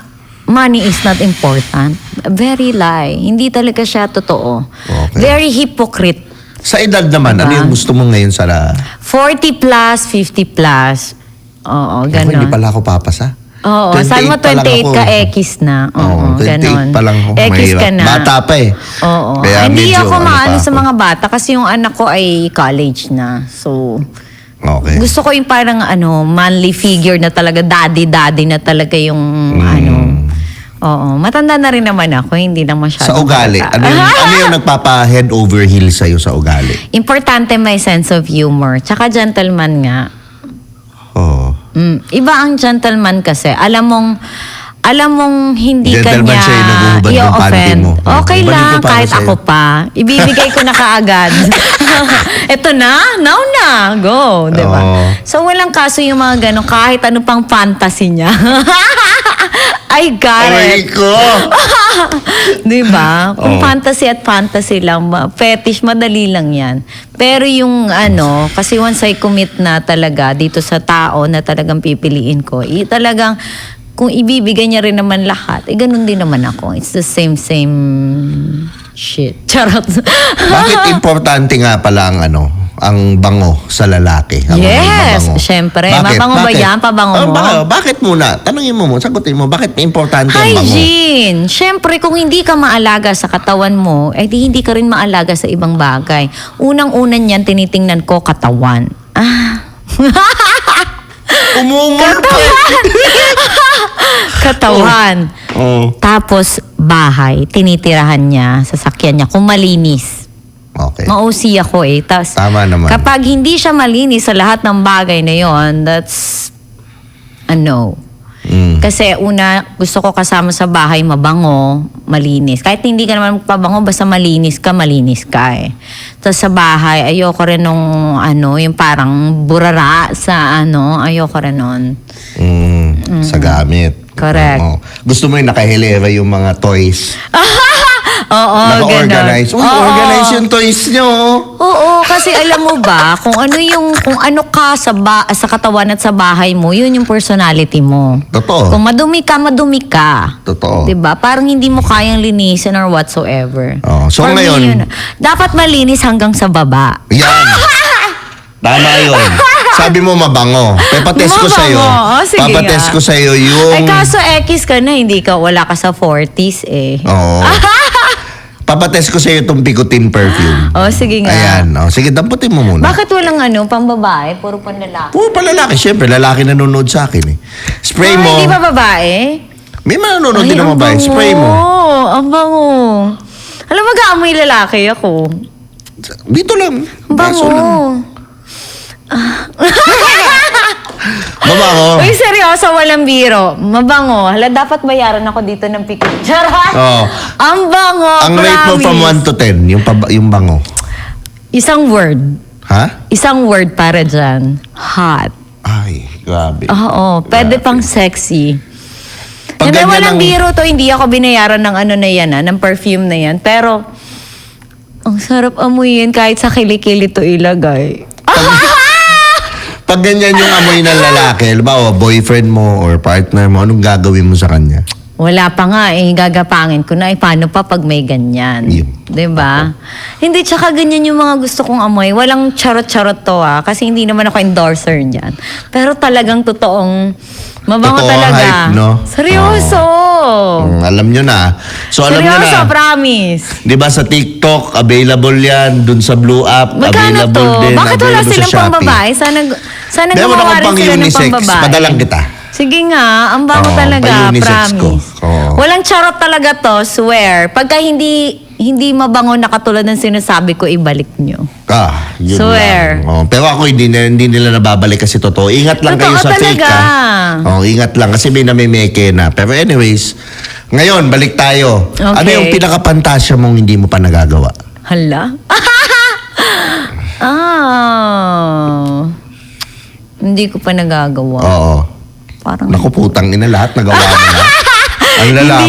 money is not important? Very lie. Hindi talaga siya totoo.
Okay.
Very hypocrite.
Sa edad naman, ano yung gusto mo ngayon sa
40 plus, 50 plus. Oo,
Ako,
ganon.
hindi pala ako papasa.
Oo, saan mo
28 pa lang
28
ako.
ka, X na. Oo,
28
ganon.
pa lang ako.
X
Mahirap.
ka na.
Bata pa eh.
Oo.
Kaya
Hindi
medyo
ako maano
pa
sa
ako.
mga bata kasi yung anak ko ay college na. So,
Okay.
gusto ko yung parang manly figure na talaga, daddy na talaga yung Oo, matanda na rin naman ako, hindi lang masyado.
Sa ugali,
bata.
ano yung nagpapa-head over heels sa'yo sa ugali?
Importante may sense of humor. Tsaka gentleman nga.
Oo.
Iba ang gentleman kasi. Alam mong hindi
Gentleman
kanya
siya yung naguhubad ng panty
i-offend.
mo.
Okay
Hubadin
lang,
ko para
kahit
sa'yo.
ako pa. Ibibigay ko na kaagad. Ito na, now na, go. Diba?
Oo.
So walang kaso yung mga ganun, kahit ano pang fantasy niya. I got
Aray
it.
ko!
Diba? Kung
Oo.
fantasy at fantasy lang, fetish, madali lang yan. Pero yung kasi once I commit na talaga dito sa tao na talagang pipiliin ko, talagang, kung ibibigay niya rin naman lahat, ganun din naman ako. It's the same shit. Charot.
Bakit importante nga pala ang bango sa lalaki? Ang
Yes,
mabango?
syempre.
Bakit?
Mabango ba
Bakit?
yan? Pabango mo?
Bakit muna? Tanungin mo, sagutin mo, bakit importante ang bango?
Hygiene. Syempre, kung hindi ka maalaga sa katawan mo, di hindi ka rin maalaga sa ibang bagay. Unang-unan yan, tinitingnan ko katawan.
Umungol pa eh.
Katawan.
Oo.
Tapos, bahay. Tinitirahan niya, sasakyan niya. Kung malinis.
Okay.
Mausi ako Tapos,
Tama naman.
kapag hindi siya malinis sa lahat ng bagay na yon, that's a no. Kasi una, gusto ko kasama sa bahay mabango, malinis. Kahit hindi ka naman magpabango, basta malinis ka eh. Tapos sa bahay, ayoko rin nung yung parang burara sa ayoko rin nun.
Sa gamit.
Correct.
Oo. Gusto mo yung nakahilera yung mga toys.
Oo,
Naka-organize. Uy,
Oo.
organize yung toys nyo.
Oo, kasi alam mo ba, kung ano ka sa katawan at sa bahay mo, yun yung personality mo.
Totoo.
Kung madumi ka.
Totoo.
'Di ba? Parang hindi mo kayang linisin or whatsoever.
Oh, so
For me,
ngayon-
yun, dapat malinis hanggang sa baba.
Yan. Tama yun. Sabi mo mabango. Papatest ko
Mabango.
sa'yo.
Sige
Papatest
nga.
ko sa'yo yung...
Ay, kaso X ka na, wala ka sa 40s eh.
Oo. Papatest ko sa'yo itong Picotin perfume.
Oh, sige nga.
Ayan. Oh, sige, damputin mo muna.
Bakit walang pang babae? Puro pang lalaki.
Oo, palalaki. Siyempre, lalaki nanonood sa akin eh. Spray mo.
Hindi ba babae?
May manonood din ng
ang
babae.
bango.
Spray mo.
Ang bango. Alam mo, mag-aamoy lalaki ako.
Dito lang.
Ang
Baso lang.
bango.
Mabango.
Uy, seryoso, walang biro. Mabango. Hala, dapat bayaran ako dito ng pikit. Charot!
Oo.
Ang bango,
Ang rate mo
promise.
from 1 to 10, yung bango.
Isang word.
Ha?
Isang word para dyan. Hot.
Ay, grabe.
Oo, pwede pang sexy.
Pag
Hindi,
ganyan
walang
ang-
biro to. Hindi ako binayaran ng ano na yan, ng perfume na yan. Pero, ang sarap amuyin kahit sa kilikili to ilagay.
Pag ganyan yung amoy ng lalaki, halimbawa boyfriend mo or partner mo, anong gagawin mo sa kanya?
Wala pa nga eh, gagapangin ko na. Paano pa pag may ganyan?
Yun.
Diba? Hindi, tsaka ganyan yung mga gusto kong amoy. Walang charot-charot to kasi hindi naman ako endorser niyan. Pero talagang totoong mabango
Totoo,
talaga.
hype, no?
Seryoso!
Alam nyo na. So alam nyo
Seryoso,
na.
promise.
Di ba sa TikTok, available yan. Dun sa Blue App,
Magkano
available
to?
din.
Bakit wala
available
silang
sa
pang
Shopee.
babae? Sana
Meron
gumawa
akong
rin
pang
sila ng
unisex.
pang babae.
Padalang kita.
Sige nga, ang bango
Oo,
talaga,
pa-unisex
promise.
ko. Oo.
Walang charot talaga to, swear. Pagka hindi mabango na katulad ng sinasabi ko, ibalik nyo.
Yun
Swear.
lang. Oh, pero ako hindi nila nababalik kasi totoo. Ingat lang kayo
Totoo
sa fake
talaga.
Ingat lang kasi may namimeke na. Pero anyways, ngayon balik tayo.
Okay.
Ano yung pinakapantasya mong hindi mo pa nagagawa?
Hala? Hindi ko pa nagagawa.
Oo.
Parang...
Naku, putang ina, lahat nagawa mo na. Ang lala mo.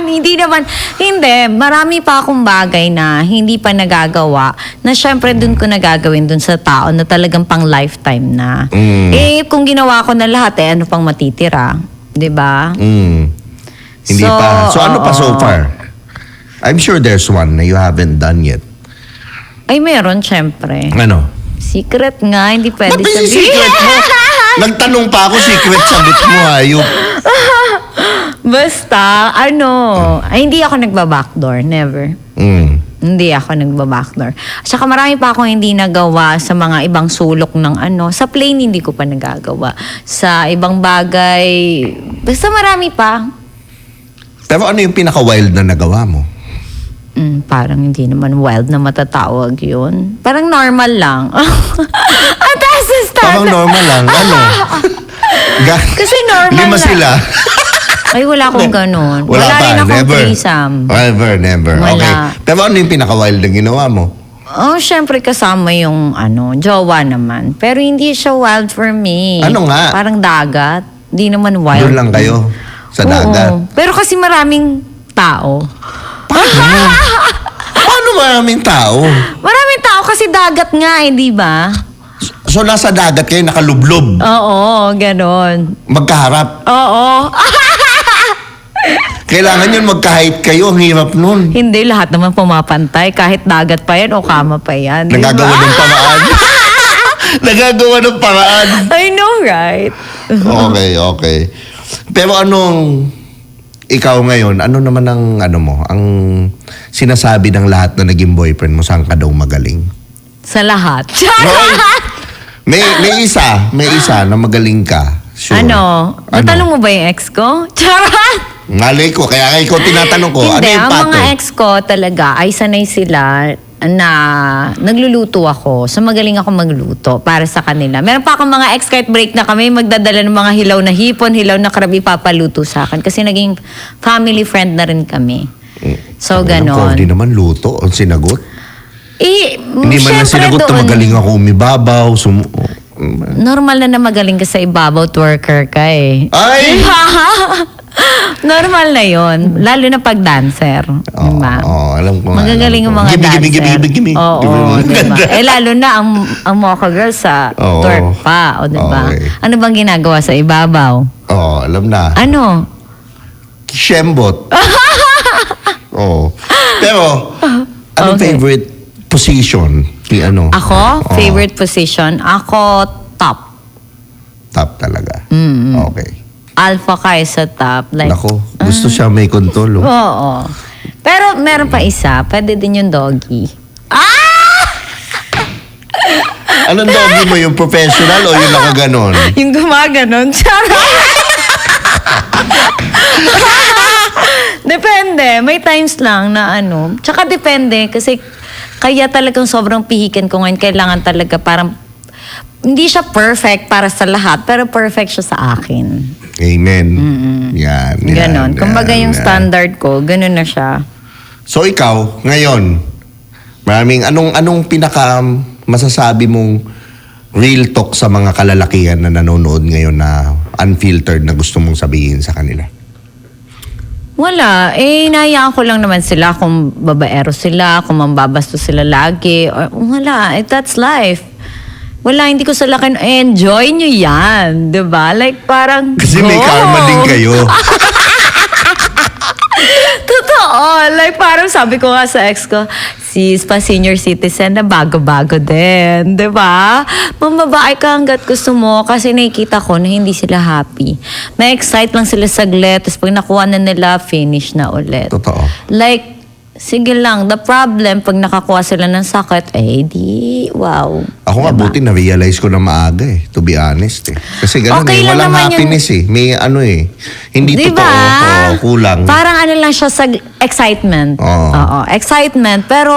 Hindi naman. Hindi, marami pa akong bagay na hindi pa nagagawa na syempre dun ko nagagawin dun sa tao na talagang pang lifetime na. Eh, kung ginawa ko na lahat, ano pang matitira? 'Di ba?
Hindi
So,
pa. So ano pa so
oo.
far? I'm sure there's one na you haven't done yet.
Ay, meron syempre.
Ano?
Secret nga, hindi pwede
Ba't ba yung
sabihin.
secret mo? Nagtanong pa ako, secret sagot mo, hayop.
Basta, hindi ako nagba-backdoor, never. Hindi ako nagba-backdoor. At saka marami pa akong hindi nagawa sa mga ibang sulok ng sa plane hindi ko pa nagagawa. Sa ibang bagay, basta marami pa.
Pero ano yung pinaka-wild na nagawa mo?
Parang hindi naman wild na matatawag yun. Parang normal lang. Ang taas na
Parang
standard.
normal lang. Ano?
Kasi normal
5
lang.
sila.
Ay, wala akong ganun. Wala
pa,
rin akong
never.
threesome.
Never.
Wala.
Okay. Pero ano yung pinaka-wild na ginawa mo?
Oh, syempre kasama yung jowa naman. Pero hindi siya wild for me.
Ano nga?
Parang dagat. Hindi naman wild.
Doon lang kayo? Sa
Oo.
dagat?
Pero kasi maraming tao.
Paano maraming tao?
Maraming tao kasi dagat nga di ba?
So nasa dagat kayo, nakalublob.
Oo, ganon.
Magkaharap.
Oo.
Kailangan yun magka-height kayo. Ang hirap nun.
Hindi, lahat naman pumapantay. Kahit dagat pa yan o kama pa yan. di ba?
Nagagawa ng paraan. Nagagawa ng paraan.
I know, right?
Okay. Pero ikaw ngayon, ano naman ang ang sinasabi ng lahat na naging boyfriend mo, saan ka daw magaling?
Sa lahat.
Hoy! May isa na magaling ka. Sure.
Natanong mo ba yung ex ko? Charot!
Malay ko, kaya ikaw tinatanong ko, ano
Hindi,
yung
ang
pato?
mga ex ko talaga ay sanay sila na nagluluto ako. So magaling ako magluto para sa kanila. Meron pa akong mga ex kahit break na kami, magdadala ng mga hilaw na hipon, hilaw na crab, ipapaluto sa akin. Kasi naging family friend na rin kami. So, ganon.
Hindi naman luto ang sinagot.
Eh,
Hindi man lang
syempre
sinagot na
doon-
magaling ako umibabaw.
Normal na magaling ka sa ibabaw, twerker ka eh.
Ay!
Normal na yon, lalo na pag dancer. Diba?
Alam ko.
Magagaling yung mga dancer.
Gimme.
Oo, diba? Lalo na ang Mocha Girl sa twerk pa. O, diba?
Okay.
Ano bang ginagawa sa ibabaw?
Alam na.
Ano?
Shembot. Pero, anong
Okay.
favorite position ni ano?
Ako? Favorite position? Ako, top.
Top talaga. Okay.
Alpha kayo sa top. Like,
Nako, gusto siya may kontrol.
oo. Pero meron pa isa. Pwede din yung doggy.
Anong doggy mo? Yung professional o yung nakaganon?
Yung gumaganon. Charot! Depende. May times lang na ano. Tsaka depende. Kasi kaya talagang sobrang pihikan ko ngayon. Kailangan talaga parang hindi siya perfect para sa lahat, pero perfect siya sa akin.
Amen. Yan.
Ganon. Kumbaga yung standard ko, ganon na siya.
So ikaw, ngayon, anong pinaka masasabi mong real talk sa mga kalalakihan na nanonood ngayon na unfiltered na gusto mong sabihin sa kanila?
Wala. Inayaan ko lang naman sila kung babaero sila, kung mambabasto sila lagi. Wala. That's life. Wala, hindi ko sila enjoy nyo yan. Diba? Like parang,
Kasi
go!
may karma din kayo.
Totoo. Like parang sabi ko nga sa ex ko, sis, pa senior citizen na bago-bago din. Diba? Mamabae ka hanggat gusto mo kasi nakikita ko na hindi sila happy. May excite lang sila saglit, tapos pag nakuha na nila, finish na ulit.
Totoo.
Like, sige lang, the problem, pag nakakuha sila ng sakit, di, wow.
Ako nga,
Diba?
buti na-realize ko na maaga to be honest Kasi ganun
Okay lang
walang
naman
happiness May hindi
Diba?
totoo, kulang.
Parang ano lang siya sa excitement.
Oo.
Oo, excitement. Pero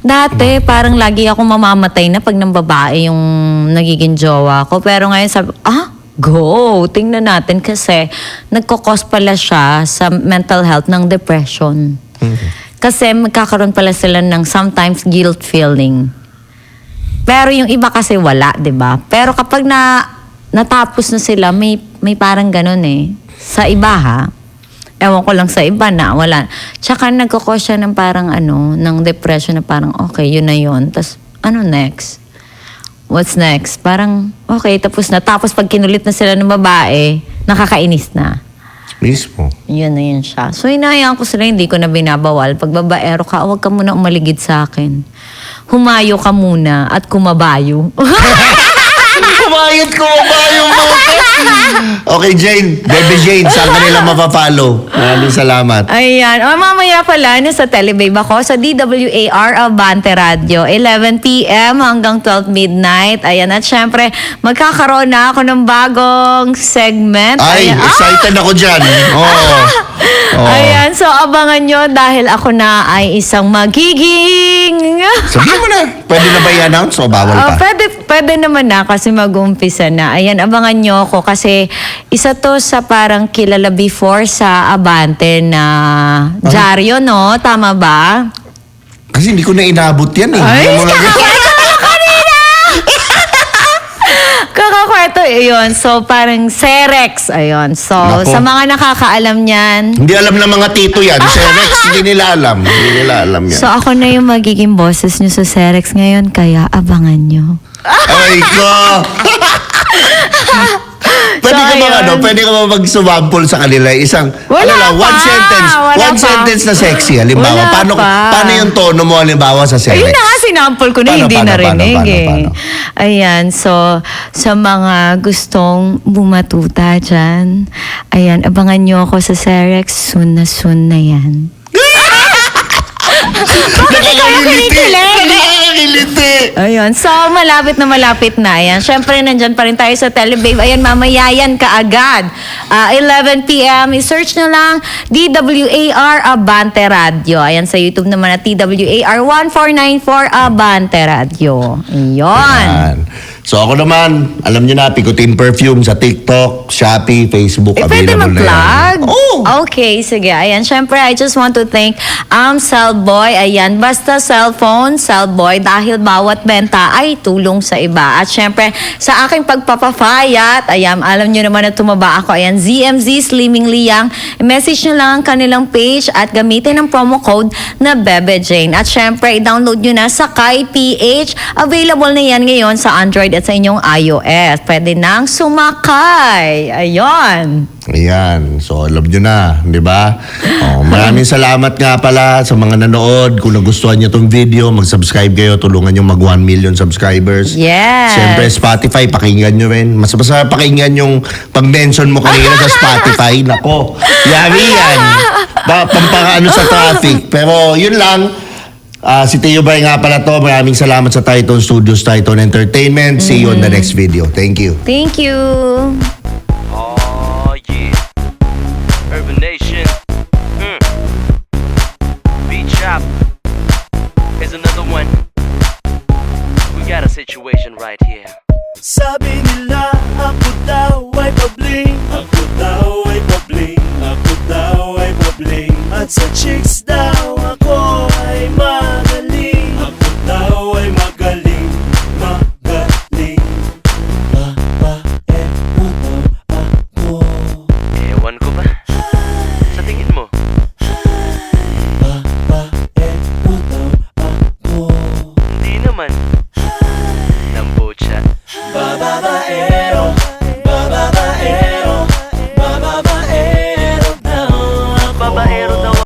dati, parang lagi ako mamamatay na pag nang babae yung nagiging jowa ko. Pero ngayon sabi, go! Tingnan natin kasi nagkakos pala siya sa mental health ng depression. Kasi magkakaroon pala sila ng sometimes guilt feeling. Pero yung iba kasi wala, 'di ba? Pero kapag natapos na sila, may parang ganun Sa iba ewan ko lang sa iba na wala. Tsaka nagkakos siya ng parang ng depression na parang okay, yun na yun. Tapos ano next? What's next? Parang okay, tapos na. Tapos pag kinulit na sila ng babae, nakakainis na.
Mismo.
Yun na yun siya. So, hinahayaan ko sila, hindi ko na binabawal. Pag babaero ka, huwag ka muna umaligid sa akin. Humayo ka muna at kumabayo.
Kumayat ko ba yung Okay, Jane. Baby Jane, saan ka nila mapapalo? Maraming salamat.
Ayan. Mamaya pala, sa Telebabe ako, sa DWAR Abante Radio, 11 p.m. hanggang 12 midnight. Ayan. At syempre, magkakaroon na ako ng bagong segment.
Ay,
Ayan.
excited ako dyan.
Ayan. So, abangan nyo dahil ako na ay isang magiging...
Sabihin mo na. Pwede na ba i-announce o bawal pa?
Pwede naman na kasi mag-uumpisa na. Ayan, abangan nyo ako kasi isa to sa parang kilala before sa Abante na dyaryo, no? Tama ba?
Kasi hindi ko na inabot yan
Ay,
Yung mga-
kakakwento mo kanina! Kakakwento, yun. So, parang Serex, ayun. So,
Nako.
sa mga nakakaalam niyan,
Hindi alam ng mga tito yan. Si Rex, hindi nila alam. Hindi nila alam yan.
so ako na yung magiging bosses nyo sa Serex ngayon, kaya abangan nyo.
Ay ko! Pwede ka ba
ayun.
pwede ka ba mag-sumample sa kanila? Isang,
Wala
one
pa.
sentence.
Wala
One
pa.
sentence na sexy. Halimbawa,
Wala pa.
paano yung tono mo halimbawa sa Serex?
Ayun na nga, sinample ko na,
Paano,
hindi
paano,
narinig
paano?
Ayan, so, sa mga gustong bumatuta dyan, ayan, abangan nyo ako sa Serex, soon na yan.
Nakakangiliti!
Ayun, so malapit na. Ayan, syempre nandyan pa rin tayo sa Telebabe. Ayan, mamaya yan kaagad. 11 p.m. I-search na lang DWAR Abante Radio. Ayan, sa YouTube naman na TWAR 1494 Abante Radio. Ayun.
Yan. So ako naman, alam niyo na, Pikutin Perfume sa TikTok, Shopee, Facebook,
Pwede
available na yan.
mag-plug?
Oo,
Okay, sige. Ayan, syempre, I just want to thank Cellboy. Ayan, basta cellphone, Cellboy, dahil bawat benta ay tulong sa iba. At syempre, sa aking pagpapafayat, ayan, alam nyo naman na tumaba ako. Ayan, ZMZ Slimming Liang. I-message nyo lang ang kanilang page at gamitin ang promo code na Bebe Jane. At syempre, i-download nyo na sa Kai PH. Available na yan ngayon sa Android at sa inyong iOS. Pwede nang sumakay. Ayun.
Ayan. So, alam nyo na, di ba? Oh, maraming salamat nga pala sa mga nanood. Kung nagustuhan nyo tong video, mag-subscribe kayo. Tulungan nyo mag 1 million subscribers.
Yes.
Siyempre, Spotify, pakinggan nyo rin. Mas masarap pakinggan yung pag-mention mo kanina sa Spotify. Nako, yari yan. Pampakaano sa traffic. Pero, yun lang. Si Tio Bray nga pala to. Maraming salamat sa Titan Studios, Titan Entertainment. See you on the next video. Thank you.
Thank you.
Oh yeah, Urban Nation. Beat Chop. Here's another one. We got a situation right here.
Sabi nila